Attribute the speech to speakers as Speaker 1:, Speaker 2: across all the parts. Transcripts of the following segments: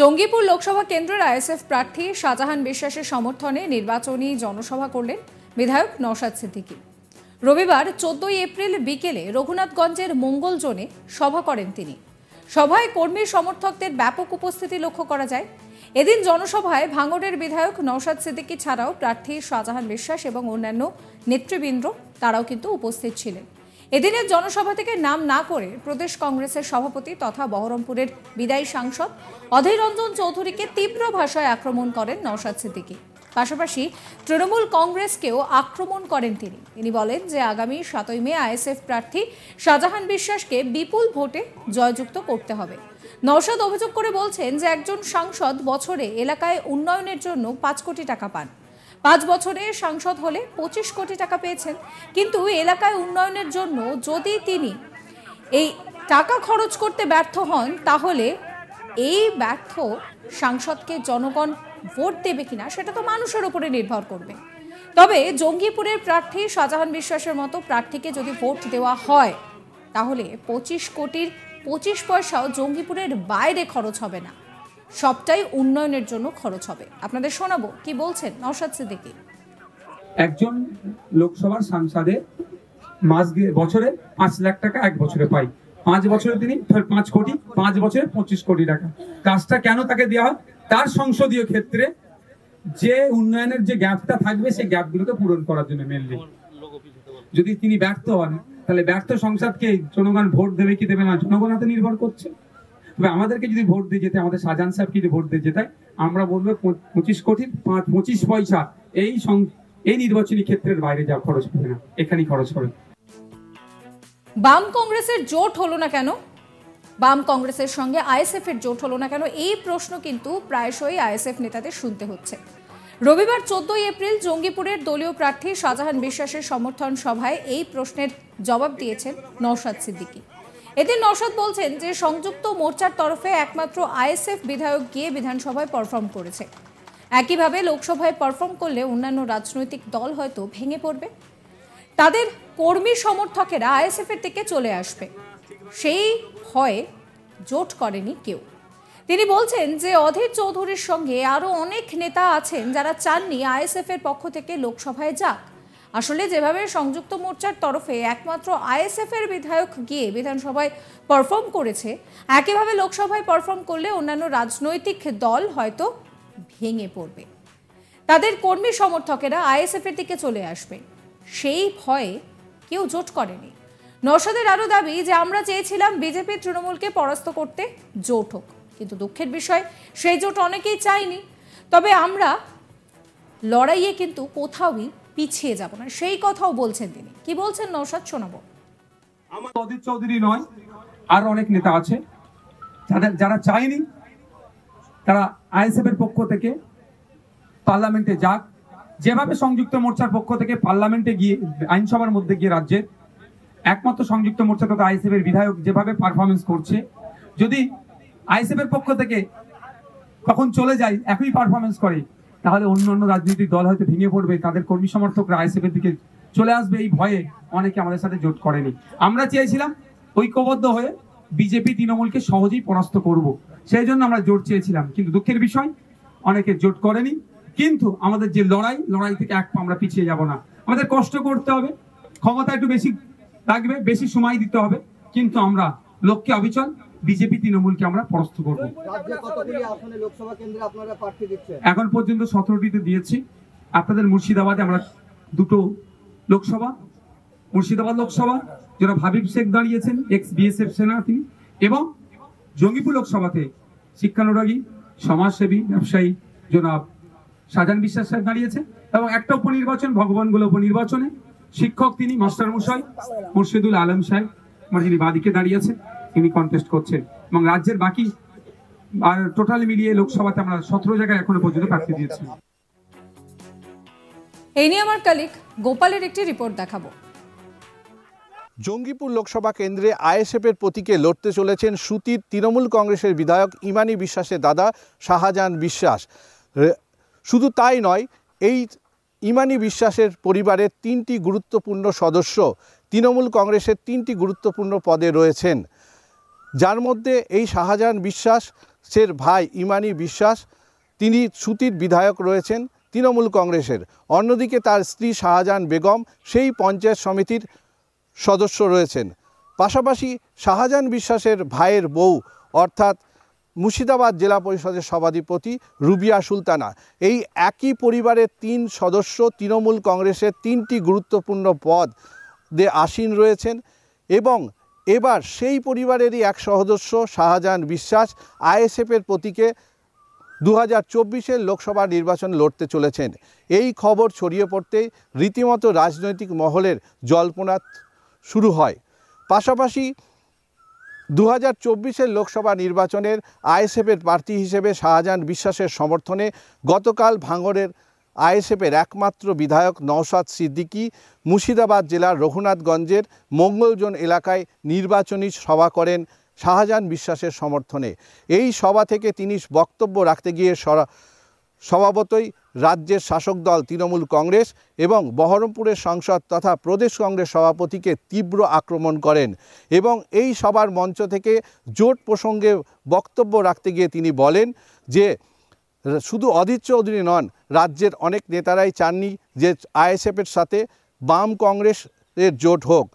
Speaker 1: জঙ্গিপুর লোকসভা কেন্দ্রের আইএসএফ প্রার্থী শাহজাহান বিশ্বাসের সমর্থনে নির্বাচনী জনসভা করলেন বিধায়ক নওশাদ সিদ্দিকী। রবিবার 14 এপ্রিল বিকেলে রঘুনাথগঞ্জের মঙ্গল জোনে সভা করেন তিনি। সভায় কর্মী সমর্থকদের ব্যাপক উপস্থিতি লক্ষ্য করা যায়। এদিন জনসভায় ভাঙড়ের বিধায়ক নওশাদ সিদ্দিকী ছাড়াও প্রার্থী শাহজাহান বিশ্বাস এবং অন্যান্য নেতৃবৃন্দ তারাও কিন্তু উপস্থিত ছিলেন। এদিনের জনসভা থেকে নাম না করে প্রদেশ কংগ্রেসের সভাপতি তথা বহরমপুরের বিদায়ী সাংসদ অধীর রঞ্জন চৌধুরীকে তীব্র ভাষায় আক্রমণ করেন নওশাদ সিদ্দিকী। পাশাপাশি তৃণমূল কংগ্রেসকেও আক্রমণ করেন তিনি বলেন যে আগামী 7 মে আইএসএফ প্রার্থী শাহজাহান বিশ্বাসকে বিপুল ভোটে জয়যুক্ত করতে হবে। নওশাদ অভিযোগ করে বলছেন যে একজন সাংসদ বছরে এলাকায় উন্নয়নের জন্য 5 কোটি টাকা পান। 5 বছরে সাংসদ হলে 25 কোটি টাকা পেয়েছেন, কিন্তু এলাকায় উন্নয়নের জন্য যদি তিনি এই টাকা খরচ করতে ব্যর্থ হন তাহলে এই ব্যর্থ সাংসদকে জনগণ ভোট দেবে কিনা সেটা তো মানুষের উপরে নির্ভর করবে। তবে জঙ্গিপুরের প্রার্থী শাহজাহান বিশ্বাসের মতো প্রার্থীকে যদি ভোট দেওয়া হয় তাহলে 25 কোটির 25 পয়সাও জঙ্গিপুরের বাইরে খরচ হবে না, সবটাই উন্নয়নের জন্য খরচ হবে। আপনাদের শোনাবো কি বলছেন নওশাদ সিদ্দিকী।
Speaker 2: একজন লোকসভার সাংসদের বছরে 5 লাখ টাকা এক বছরে পায়, 5 বছরে তিনি 5 কোটি, 5 বছরে 25 কোটি টাকা। কাজটা কেন তাকে দেওয়া হয়? তার সংসদীয় ক্ষেত্রে যে উন্নয়নের যে গ্যাপটা থাকবে সেই গ্যাপগুলোকে পূরণ করার জন্য মেনলি। যদি তিনি ব্যর্থ হন তাহলে ব্যর্থ সংসদকে জনগণ ভোট দেবে কি দেবে না জনগণ হাতে নির্ভর করছে। তবে আমাদেরকে যদি ভোট দিয়ে যেতে, আমাদের শাহজাহান সাহেবকে যদি ভোট দিয়ে যেতে, আমরা বলবো 25 কোটির 25 পয়সা এই নির্বাচনী ক্ষেত্রের বাইরে যা খরচ হবে না, এখানেই খরচ হবে।
Speaker 1: বাম কংগ্রেসের জোট হলো না কেন? বাম কংগ্রেসের সঙ্গে আইএসএফ এর জোট হলো না কেন? এই প্রশ্ন কিন্তু প্রায়শই আইএসএফ নেতাদের শুনতে হচ্ছে। রবিবার 14 এপ্রিল জঙ্গিপুরের দলীয় প্রার্থী শাহজাহান বিশ্বাসের সমর্থন সভায় এই প্রশ্নের জবাব দিয়েছেন নওশাদ সিদ্দিকী। এদিন নওশাদ বলছেন যে সংযুক্ত মোর্চার তরফে একমাত্র আইএসএফ বিধায়ক গিয়ে বিধানসভায় পারফর্ম করেছে। একইভাবে লোকসভায় পারফর্ম করলে অন্যান্য রাজনৈতিক দল হয়তো ভেঙে পড়বে, তাদের কর্মী সমর্থকেরা আইএসএফ এর দিকে চলে আসবে, সেই ভয়ে জোট করেনি কেউ। তিনি বলছেন যে অধীর চৌধুরীর সঙ্গে আরো অনেক নেতা আছেন যারা চাননি আইএসএফ এর পক্ষ থেকে লোকসভায় যাক। আসলে যেভাবে সংযুক্ত মোর্চার তরফে একমাত্র আইএসএফ এর বিধায়ক গিয়ে বিধানসভায় পারফর্ম করেছে, একইভাবে লোকসভায় পারফর্ম করলে অন্যান্য রাজনৈতিক দল হয়তো ভেঙে পড়বে, তাদের কর্মী সমর্থকেরা আইএসএফ এর দিকে চলে আসবে, সেই ভয়ে কেউ জোট করেনি। নওশাদের আরো দাবি যে আমরা চেয়েছিলাম বিজেপি তৃণমূলকে পরাস্ত করতে জোট হোক, কিন্তু দুঃখের বিষয় সেই জোট অনেকেই চাইনি। তবে আমরা লড়াইয়ে কিন্তু কোথাওই পিছিয়ে যাব না, সেই কথাও বলছেন তিনি। কি বলছেন নওশাদ শোনাবো।
Speaker 2: আমার অধীর চৌধুরী নয়, আর অনেক নেতা আছে যারা চায়নি তারা আইএসএফ এর পক্ষ থেকে পার্লামেন্টে যাক। যেভাবে সংযুক্ত মোর্চার পক্ষ থেকে পার্লামেন্টে গিয়ে আইনসভার মধ্যে গিয়ে রাজ্যের একমাত্র সংযুক্ত মোর্চা তথা আইএসএফ এর বিধায়ক যেভাবে পারফরমেন্স করছে, যদি আইএসএফ এর পক্ষ থেকে তখন চলে যায় একই পারফরমেন্স করে, তাহলে অন্য রাজনৈতিক দল হয়তো ভেঙে পড়বে, তাদের কর্মী সমর্থকরা আইএসএফ এর দিকে চলে আসবে। এই ভয়ে অনেকে আমাদের সাথে জোট করেনি। আমরা চেয়েছিলাম ঐক্যবদ্ধ হয়ে বিজেপি তৃণমূলকে সহজেই পরাস্ত করব, সেই জন্য আমরা জোট চেয়েছিলাম। কিন্তু দুঃখের বিষয় অনেকে জোট করেনি। কিন্তু আমাদের যে লড়াই থেকে এক পা আমরা পিছিয়ে যাব না। আমাদের কষ্ট করতে হবে, ক্ষমতা একটু বেশি লাগবে, বেশি সময় দিতে হবে, কিন্তু আমরা লক্ষ্যে অবিচল, বিজেপি তৃণমূলকে আমরা পরাস্ত করব। এখন পর্যন্ত 17টিতে দিয়েছি। আপনাদের মুর্শিদাবাদে আমরা 2টো লোকসভা, মুর্শিদাবাদ লোকসভা জনাব হাবিব শেখ দাঁড়িয়েছেন, এক্স বিএসএফ সেনা তিনি, এবং জঙ্গিপুর লোকসভাতে শিক্ষানুরাগী সমাজসেবী ব্যবসায়ী জনাব শাহজাহান বিশ্বাস সাহেব দাঁড়িয়েছে, এবং একটা উপনির্বাচন ভগবানগুলো উপনির্বাচনে শিক্ষক তিনি মাস্টার মশাই মুর্শিদুল আলম সাহেব আমার যিনি বাদিকে দাঁড়িয়েছে, তিনি কন্টেস্ট করছেন। এবং রাজ্যের বাকি আর টোটাল মিলিয়ে লোকসভাতে আমরা 17 জায়গায় এখনো পর্যন্ত প্রার্থী দিয়েছি।
Speaker 1: এই নিয়ে আমার কলিগ গোপালের একটি রিপোর্ট দেখাবো।
Speaker 3: জঙ্গিপুর লোকসভা কেন্দ্রে আইএসএফের প্রতীকে লড়তে চলেছেন সুতির তৃণমূল কংগ্রেসের বিধায়ক ইমানি বিশ্বাসের দাদা শাহজাহান বিশ্বাস। শুধু তাই নয়, এই ইমানি বিশ্বাসের পরিবারের 3টি গুরুত্বপূর্ণ সদস্য তৃণমূল কংগ্রেসের 3টি গুরুত্বপূর্ণ পদে রয়েছেন, যার মধ্যে এই শাহজাহান বিশ্বাস বিশ্বাসের ভাই ইমানি বিশ্বাস, তিনি সুতির বিধায়ক রয়েছেন তৃণমূল কংগ্রেসের। অন্যদিকে তার স্ত্রী শাহজাহান বেগম সেই পঞ্চায়েত সমিতির সদস্য রয়েছেন। পাশাপাশি শাহজাহান বিশ্বাসের ভাইয়ের বউ অর্থাৎ মুর্শিদাবাদ জেলা পরিষদের সভাধিপতি রুবিয়া সুলতানা, এই একই পরিবারের 3 সদস্য তৃণমূল কংগ্রেসের 3টি গুরুত্বপূর্ণ পদে আসীন রয়েছেন। এবং এবার সেই পরিবারেরই এক সদস্য শাহজাহান বিশ্বাস আইএসএফের প্রতীকে 2024-এর লোকসভা নির্বাচন লড়তে চলেছেন। এই খবর ছড়িয়ে পড়তেই রীতিমতো রাজনৈতিক মহলের জল্পনা শুরু হয়। পাশাপাশি 2024-এর লোকসভা নির্বাচনের আইএসএফের প্রার্থী হিসেবে শাহজাহান বিশ্বাসের সমর্থনে গতকাল ভাঙড়ের আইএসএফের একমাত্র বিধায়ক নওশাদ সিদ্দিকী মুর্শিদাবাদ জেলার রঘুনাথগঞ্জের মঙ্গলজোন এলাকায় নির্বাচনী সভা করেন শাহজাহান বিশ্বাসের সমর্থনে। এই সভা থেকে তিনি বক্তব্য রাখতে গিয়ে স্বভাবতই রাজ্যের শাসক দল তৃণমূল কংগ্রেস এবং বহরমপুরের সাংসদ তথা প্রদেশ কংগ্রেস সভাপতিকে তীব্র আক্রমণ করেন। এবং এই সভার মঞ্চ থেকে জোট প্রসঙ্গে বক্তব্য রাখতে গিয়ে তিনি বলেন যে শুধু অধীর চৌধুরী নন, রাজ্যের অনেক নেতারাই চাননি যে আইএসএফের সাথে বাম কংগ্রেসের জোট হোক।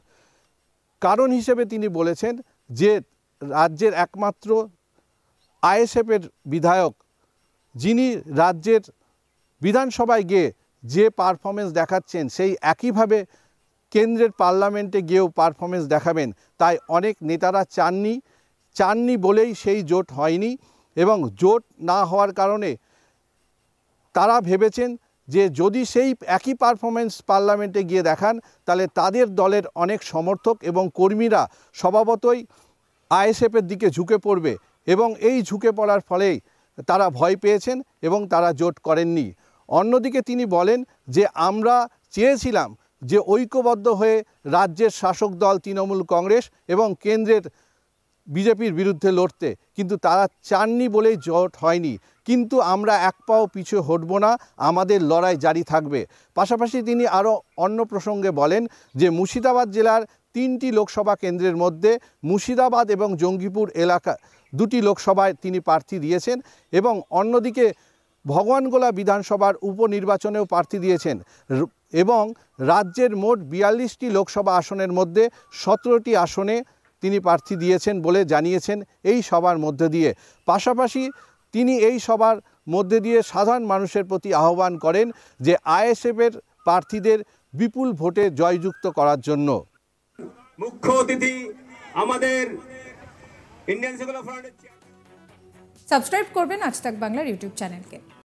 Speaker 3: কারণ হিসেবে তিনি বলেছেন যে রাজ্যের একমাত্র আইএসএফের বিধায়ক, যিনি রাজ্যের বিধানসভায় গিয়ে যে পারফরমেন্স দেখাচ্ছেন সেই একইভাবে কেন্দ্রের পার্লামেন্টে গিয়েও পারফরমেন্স দেখাবেন, তাই অনেক নেতারা চাননি বলেই সেই জোট হয়নি। এবং জোট না হওয়ার কারণে তারা ভেবেছেন যে যদি সেই একই পারফরমেন্স পার্লামেন্টে গিয়ে দেখান তাহলে তাদের দলের অনেক সমর্থক এবং কর্মীরা স্বভাবতই আইএসএফের দিকে ঝুঁকে পড়বে এবং এই ঝুঁকে পড়ার ফলেই তারা ভয় পেয়েছেন এবং তারা জোট করেননি। অন্যদিকে তিনি বলেন যে আমরা চেয়েছিলাম যে ঐক্যবদ্ধ হয়ে রাজ্যের শাসক দল তৃণমূল কংগ্রেস এবং কেন্দ্রের বিজেপির বিরুদ্ধে লড়তে, কিন্তু তারা চাননি বলেই জোট হয়নি। কিন্তু আমরা এক পাও পিছু হটব না, আমাদের লড়াই জারি থাকবে। পাশাপাশি তিনি আরও অন্য প্রসঙ্গে বলেন যে মুর্শিদাবাদ জেলার 3টি লোকসভা কেন্দ্রের মধ্যে মুর্শিদাবাদ এবং জঙ্গিপুর এলাকা 2টি লোকসভায় তিনি প্রার্থী দিয়েছেন এবং অন্যদিকে ভগবানগোলা বিধানসভার উপনির্বাচনেও প্রার্থী দিয়েছেন এবং রাজ্যের মোট 42টি লোকসভা আসনের মধ্যে 17টি আসনে তিনি প্রার্থী দিয়েছেন বলে জানিয়েছেন এই সভার মধ্যে দিয়ে। পাশাপাশি তিনি এই সভার মধ্যে দিয়ে সাধারণ মানুষের প্রতি আহ্বান করেন যে আইএসএফের প্রার্থীদের বিপুল ভোটে জয়যুক্ত করার জন্য।
Speaker 4: মুখ্য অতিথি আমাদের ইন্ডিয়ান সেকুলার ফ্রন্টের
Speaker 1: সাবস্ক্রাইব করবেন আজ তাক বাংলার ইউটিউব চ্যানেলকে।